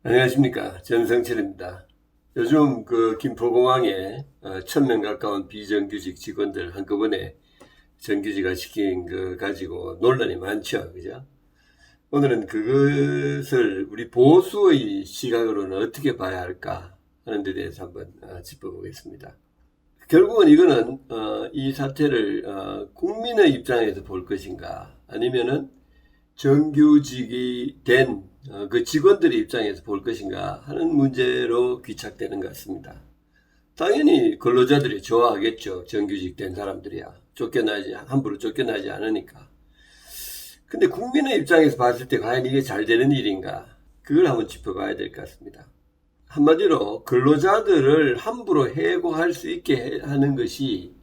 안녕하십니까. 전성철입니다. 요즘 김포공항에 1,000명 가까운 비정규직 직원들 한꺼번에 정규직화 시킨 거 가지고 논란이 많죠. 그죠? 오늘은 그것을 우리 보수의 시각으로는 어떻게 봐야 할까 하는 데 대해서 한번 짚어보겠습니다. 결국은 이거는 이 사태를 국민의 입장에서 볼 것인가 아니면은 정규직이 된 그 직원들의 입장에서 볼 것인가 하는 문제로 귀착되는 것 같습니다. 당연히 근로자들이 좋아하겠죠. 정규직 된 사람들이야. 함부로 쫓겨나지 않으니까. 근데 국민의 입장에서 봤을 때 과연 이게 잘 되는 일인가? 그걸 한번 짚어봐야 될 것 같습니다. 한마디로 근로자들을 함부로 해고할 수 있게 하는 것이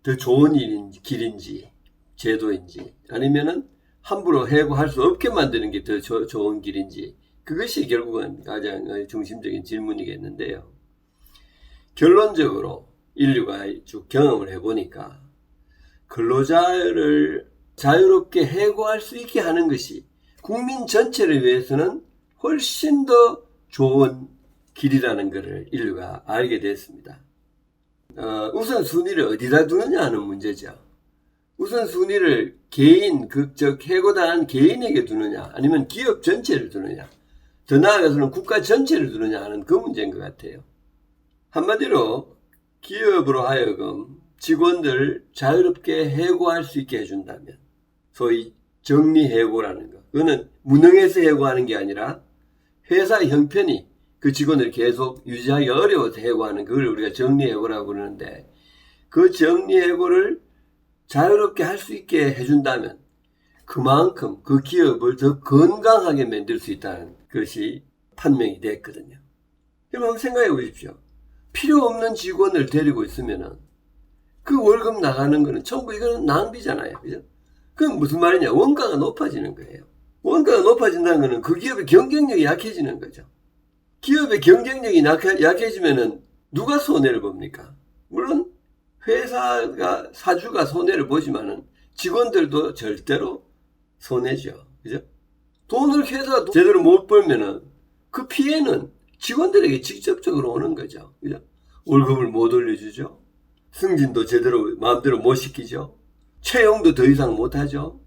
더 좋은 길인지, 제도인지, 아니면은 함부로 해고할 수 없게 만드는 게 더 좋은 길인지, 그것이 결국은 가장 중심적인 질문이겠는데요. 결론적으로 인류가 쭉 경험을 해보니까 근로자를 자유롭게 해고할 수 있게 하는 것이 국민 전체를 위해서는 훨씬 더 좋은 길이라는 것을 인류가 알게 됐습니다. 우선순위를 어디다 두느냐 하는 문제죠. 우선순위를 해고당한 개인에게 두느냐, 아니면 기업 전체를 두느냐, 더 나아가서는 국가 전체를 두느냐 하는 그 문제인 것 같아요. 한마디로 기업으로 하여금 직원들 자유롭게 해고할 수 있게 해준다면, 소위 정리해고라는 거, 그거는 무능해서 해고하는 게 아니라 회사 형편이 그 직원을 계속 유지하기가 어려워서 해고하는 그걸 우리가 정리해고라고 그러는데, 그 정리해고를 자유롭게 할 수 있게 해준다면 그만큼 그 기업을 더 건강하게 만들 수 있다는 것이 판명이 됐거든요. 그럼 한번 생각해 보십시오. 필요 없는 직원을 데리고 있으면은 그 월급 나가는 거는 전부 이거는 낭비잖아요. 그죠? 그건 무슨 말이냐? 원가가 높아지는 거예요. 원가가 높아진다는 거는 그 기업의 경쟁력이 약해지는 거죠. 기업의 경쟁력이 약해지면은 누가 손해를 봅니까? 물론 사주가 손해를 보지만은 직원들도 절대로 손해죠. 그죠? 돈을 회사가 제대로 못 벌면은 그 피해는 직원들에게 직접적으로 오는 거죠. 그죠? 월급을 못 올려주죠. 승진도 제대로 마음대로 못 시키죠. 채용도 더 이상 못 하죠.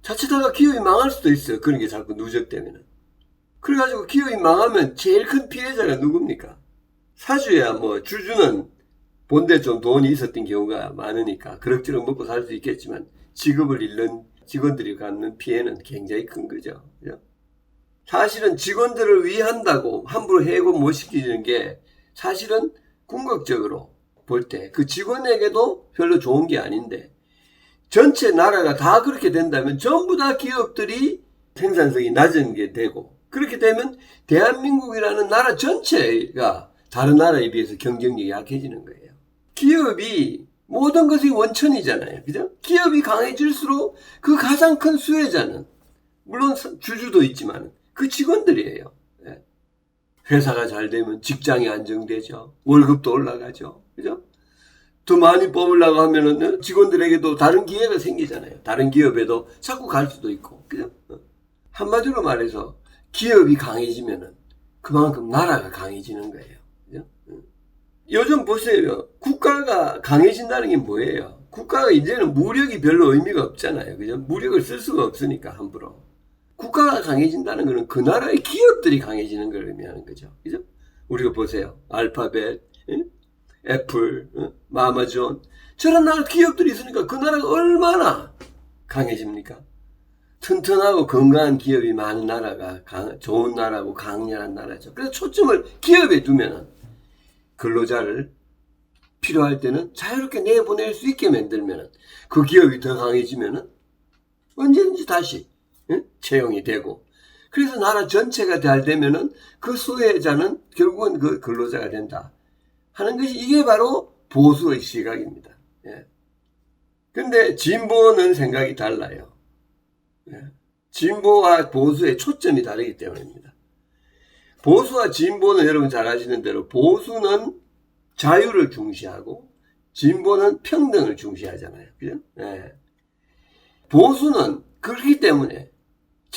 자칫하다 기업이 망할 수도 있어요. 그런 게 자꾸 누적되면은. 그래가지고 기업이 망하면 제일 큰 피해자가 누굽니까? 사주야 주주는 본데 좀 돈이 있었던 경우가 많으니까 그럭저럭 먹고 살 수 있겠지만 직업을 잃는 직원들이 갖는 피해는 굉장히 큰 거죠. 그죠? 사실은 직원들을 위한다고 함부로 해고 못 시키는 게 사실은 궁극적으로 볼 때 그 직원에게도 별로 좋은 게 아닌데, 전체 나라가 다 그렇게 된다면 전부 다 기업들이 생산성이 낮은 게 되고, 그렇게 되면 대한민국이라는 나라 전체가 다른 나라에 비해서 경쟁력이 약해지는 거예요. 기업이 모든 것이 원천이잖아요. 그죠? 기업이 강해질수록 그 가장 큰 수혜자는, 물론 주주도 있지만 그 직원들이에요. 회사가 잘 되면 직장이 안정되죠. 월급도 올라가죠. 그죠? 더 많이 뽑으려고 하면은 직원들에게도 다른 기회가 생기잖아요. 다른 기업에도 자꾸 갈 수도 있고. 그죠? 한마디로 말해서 기업이 강해지면은 그만큼 나라가 강해지는 거예요. 그죠? 요즘 보세요. 국가가 강해진다는 게 뭐예요? 국가가 이제는 무력이 별로 의미가 없잖아요. 그죠? 무력을 쓸 수가 없으니까 함부로. 국가가 강해진다는 것은 그 나라의 기업들이 강해지는 걸 의미하는 거죠. 그죠? 우리가 보세요. 알파벳, 애플, 아마존. 저런 나라 기업들이 있으니까 그 나라가 얼마나 강해집니까? 튼튼하고 건강한 기업이 많은 나라가 좋은 나라고 강렬한 나라죠. 그래서 초점을 기업에 두면은 근로자를 필요할 때는 자유롭게 내보낼 수 있게 만들면, 그 기업이 더 강해지면 언제든지 다시 채용이 되고, 그래서 나라 전체가 잘 되면 그 수혜자는 결국은 그 근로자가 된다 하는 것이, 이게 바로 보수의 시각입니다. 근데 진보는 생각이 달라요. 진보와 보수의 초점이 다르기 때문입니다. 보수와 진보는 여러분 잘 아시는 대로, 보수는 자유를 중시하고 진보는 평등을 중시하잖아요. 그죠? 보수는 그렇기 때문에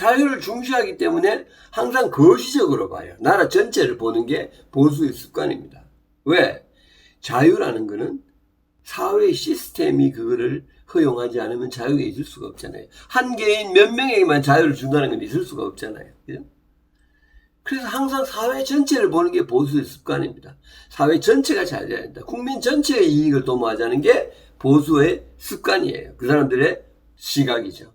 자유를 중시하기 때문에 항상 거시적으로 봐요. 나라 전체를 보는 게 보수의 습관입니다. 왜? 자유라는 거는 사회의 시스템이 그거를 허용하지 않으면 자유가 있을 수가 없잖아요. 한 개인 몇 명에게만 자유를 준다는 건 있을 수가 없잖아요. 그죠? 그래서 항상 사회 전체를 보는 게 보수의 습관입니다. 사회 전체가 잘 돼야 된다. 국민 전체의 이익을 도모하자는 게 보수의 습관이에요. 그 사람들의 시각이죠.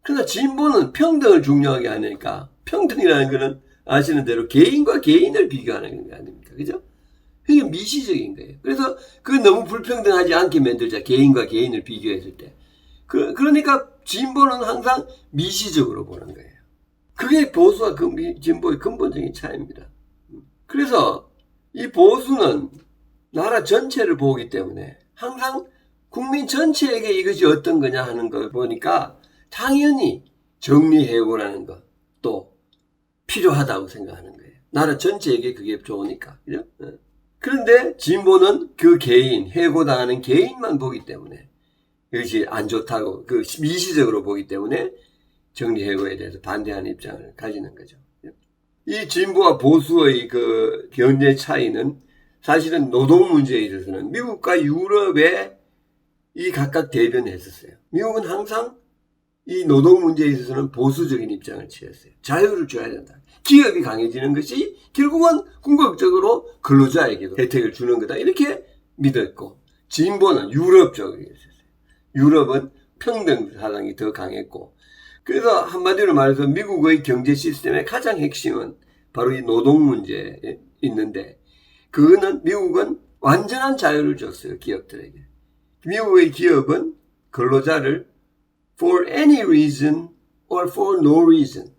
그러나 진보는 평등을 중요하게 하니까 평등이라는 것은 아시는 대로 개인과 개인을 비교하는 게 아닙니까? 그죠? 이게 미시적인 거예요. 그래서 그 너무 불평등하지 않게 만들자. 개인과 개인을 비교했을 때. 그러니까 진보는 항상 미시적으로 보는 거예요. 그게 보수와 진보의 근본적인 차이입니다. 그래서 이 보수는 나라 전체를 보기 때문에 항상 국민 전체에게 이것이 어떤 거냐 하는 걸 보니까 당연히 정리해고라는 것도 필요하다고 생각하는 거예요. 나라 전체에게 그게 좋으니까. 그죠? 그런데 진보는 그 개인, 해고당하는 개인만 보기 때문에 이것이 안 좋다고 그 미시적으로 보기 때문에 정리해고에 대해서 반대하는 입장을 가지는 거죠. 이 진보와 보수의 그 견해 차이는 사실은 노동 문제에 있어서는 미국과 유럽에 이 각각 대변했었어요. 미국은 항상 이 노동 문제에 있어서는 보수적인 입장을 취했어요. 자유를 줘야 된다. 기업이 강해지는 것이 결국은 궁극적으로 근로자에게도 혜택을 주는 거다. 이렇게 믿었고, 진보는 유럽 쪽에 있었어요. 유럽은 평등 사상이 더 강했고, 그래서 한마디로 말해서 미국의 경제 시스템의 가장 핵심은 바로 이 노동 문제에 있는데, 그거는 미국은 완전한 자유를 줬어요. 기업들에게. 미국의 기업은 근로자를 for any reason or for no reason,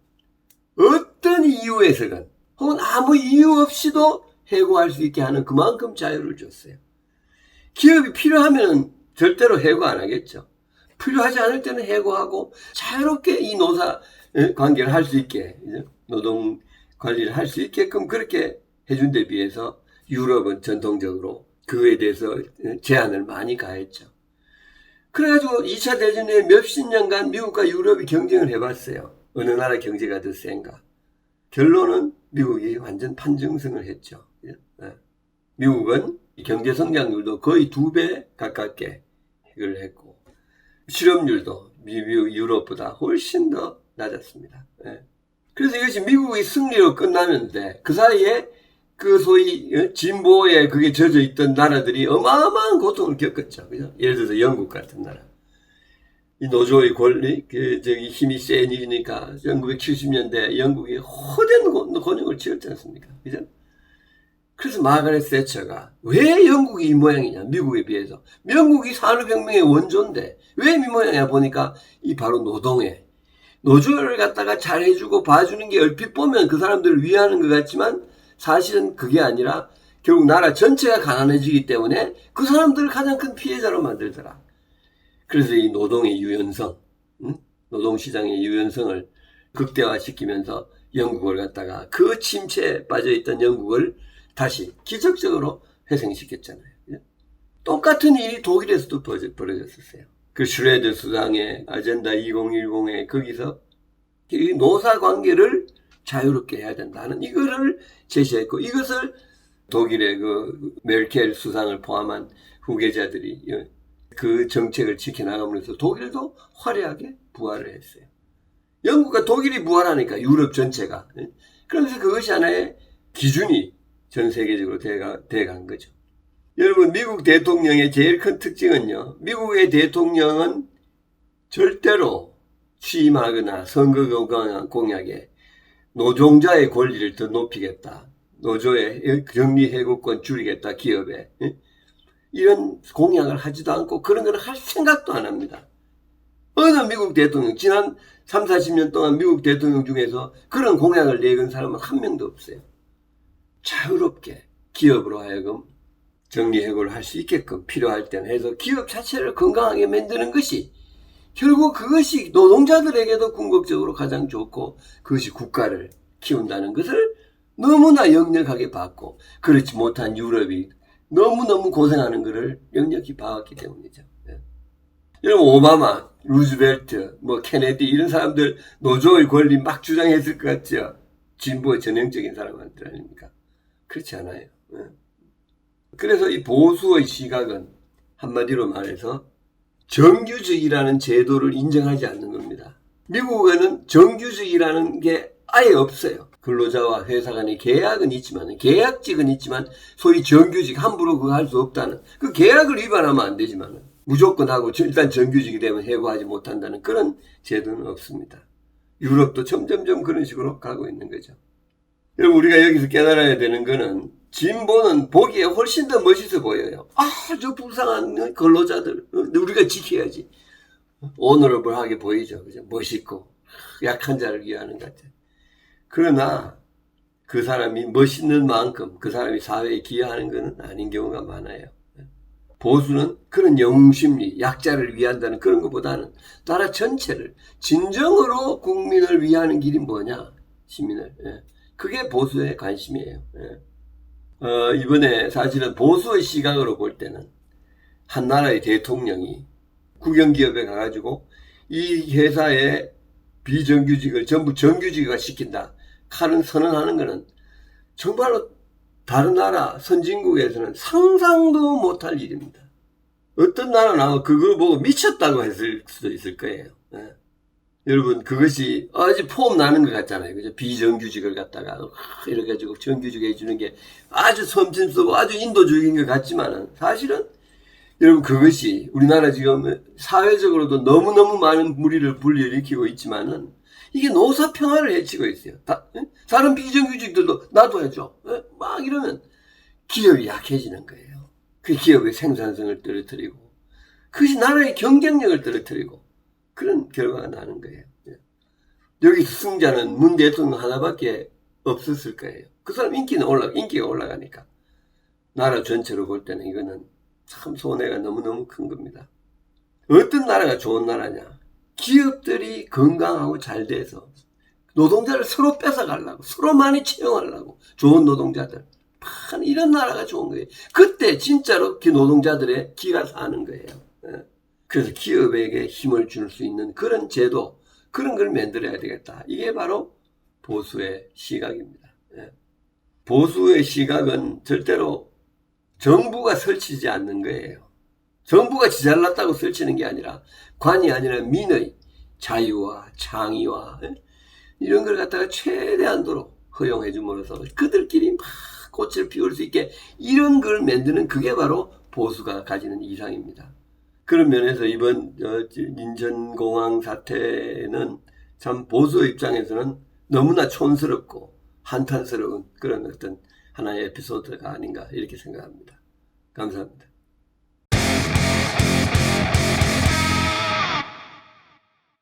어떤 이유에서건 혹은 아무 이유 없이도 해고할 수 있게 하는 그만큼 자유를 줬어요. 기업이 필요하면 절대로 해고 안 하겠죠. 필요하지 않을 때는 해고하고 자유롭게 이 노사 관계를 할 수 있게, 노동 관리를 할 수 있게끔 그렇게 해준 데 비해서 유럽은 전통적으로 그에 대해서 제한을 많이 가했죠. 그래가지고 2차 대전 후에 몇십 년간 미국과 유럽이 경쟁을 해봤어요. 어느 나라 경제가 더 센가. 결론은 미국이 완전 판정승을 했죠. 미국은 경제 성장률도 거의 2배 가깝게 해결을 했고, 실업률도 미국, 유럽보다 훨씬 더 낮았습니다. 그래서 이것이 미국의 승리로 끝나는데, 그 사이에 그 소위 진보에 그게 젖어 있던 나라들이 어마어마한 고통을 겪었죠. 그죠? 예를 들어서 영국 같은 나라. 이 노조의 권리, 힘이 세니까 1970년대 영국이 호된 곤욕을 치렀지 않습니까? 그죠? 그래서 마가렛 세처가 왜 영국이 이 모양이냐, 미국에 비해서. 영국이 산업혁명의 원조인데 왜 이 모양이냐 보니까 이 바로 노조를 갖다가 잘 해주고 봐주는 게 얼핏 보면 그 사람들을 위하는 것 같지만 사실은 그게 아니라 결국 나라 전체가 가난해지기 때문에 그 사람들을 가장 큰 피해자로 만들더라. 그래서 이 노동의 유연성, 노동시장의 유연성을 극대화시키면서 영국을 갖다가 그 침체에 빠져있던 영국을 다시 기적적으로 회생시켰잖아요. 똑같은 일이 독일에서도 벌어졌었어요. 그 슈레드 수상의 아젠다 2010에 거기서 이 노사관계를 자유롭게 해야 된다는 이거를 제시했고, 이것을 독일의 그 메르켈 수상을 포함한 후계자들이 그 정책을 지켜나가면서 독일도 화려하게 부활을 했어요. 영국과 독일이 부활하니까 유럽 전체가. 그러면서 그것이 하나의 기준이 전 세계적으로 돼간 거죠. 여러분, 미국 대통령의 제일 큰 특징은요, 미국의 대통령은 절대로 취임하거나 선거 공약에 노동자의 권리를 더 높이겠다, 노조의 정리해고권 줄이겠다, 기업에, 이런 공약을 하지도 않고 그런 걸 할 생각도 안 합니다. 어느 미국 대통령, 지난 3, 40년 동안 미국 대통령 중에서 그런 공약을 내건 사람은 한 명도 없어요. 자유롭게 기업으로 하여금 정리해고를 할 수 있게끔 필요할 때는 해서 기업 자체를 건강하게 만드는 것이 결국 그것이 노동자들에게도 궁극적으로 가장 좋고 그것이 국가를 키운다는 것을 너무나 역력하게 봤고, 그렇지 못한 유럽이 너무너무 고생하는 것을 역력히 봐왔기 때문이죠. 여러분, 오바마 루즈벨트, 뭐 케네디 이런 사람들 노조의 권리 막 주장했을 것 같죠. 진보의 전형적인 사람들 아닙니까? 그렇지 않아요. 그래서 이 보수의 시각은 한마디로 말해서 정규직이라는 제도를 인정하지 않는 겁니다. 미국에는 정규직이라는 게 아예 없어요. 근로자와 회사 간의 계약은 있지만, 계약직은 있지만 소위 정규직 함부로 그거 할 수 없다는, 그 계약을 위반하면 안 되지만 무조건 하고 일단 정규직이 되면 해고하지 못한다는 그런 제도는 없습니다. 유럽도 점점점 그런 식으로 가고 있는 거죠. 여러분, 우리가 여기서 깨달아야 되는 거는 진보는 보기에 훨씬 더 멋있어 보여요. 저 불쌍한 근로자들 우리가 지켜야지. 오너러블하게 보이죠. 그죠? 멋있고 약한 자를 위하는 것 같아요. 그러나 그 사람이 멋있는 만큼 그 사람이 사회에 기여하는 것은 아닌 경우가 많아요. 보수는 그런 영웅심리, 약자를 위한다는 그런 것보다는 나라 전체를 진정으로 국민을 위하는 길이 뭐냐? 시민을. 그게 보수의 관심이에요. 이번에 사실은 보수의 시각으로 볼 때는 한 나라의 대통령이 국영기업에 가가지고 이 회사의 비정규직을 전부 정규직화 시킨다. 칼은 선언하는 것은 정말로 다른 나라 선진국에서는 상상도 못할 일입니다. 어떤 나라나 그걸 보고 미쳤다고 했을 수도 있을 거예요. 여러분, 그것이 아주 폼 나는 것 같잖아요. 그죠? 비정규직을 갖다가 이렇게 해가지고 정규직 해주는 게 아주 섬찟하고 아주 인도주의인 것 같지만은 사실은 여러분, 그것이 우리나라 지금 사회적으로도 너무너무 많은 무리를 불러일으키고 있지만은 이게 노사 평화를 해치고 있어요. 다른 비정규직들도 놔둬야죠. 막 이러면 기업이 약해지는 거예요. 그 기업의 생산성을 떨어뜨리고 그것이 나라의 경쟁력을 떨어뜨리고 그런 결과가 나는 거예요. 여기 승자는 문 대통령 하나밖에 없었을 거예요. 그 사람 인기가 올라가니까. 나라 전체로 볼 때는 이거는 참 손해가 너무너무 큰 겁니다. 어떤 나라가 좋은 나라냐? 기업들이 건강하고 잘 돼서 노동자를 서로 뺏어가려고, 서로 많이 채용하려고, 좋은 노동자들. 이런 나라가 좋은 거예요. 그때 진짜로 그 노동자들의 기가 사는 거예요. 그래서 기업에게 힘을 줄 수 있는 그런 제도, 그런 걸 만들어야 되겠다. 이게 바로 보수의 시각입니다. 보수의 시각은 절대로 정부가 설치지 않는 거예요. 정부가 지 잘났다고 설치는 게 아니라 관이 아니라 민의 자유와 창의와 이런 걸 갖다가 최대한도로 허용해 줌으로써 그들끼리 막 꽃을 피울 수 있게 이런 걸 만드는 그게 바로 보수가 가지는 이상입니다. 그런 면에서 이번 인천공항 사태는 참 보수 입장에서는 너무나 촌스럽고 한탄스러운 그런 어떤 하나의 에피소드가 아닌가 이렇게 생각합니다. 감사합니다.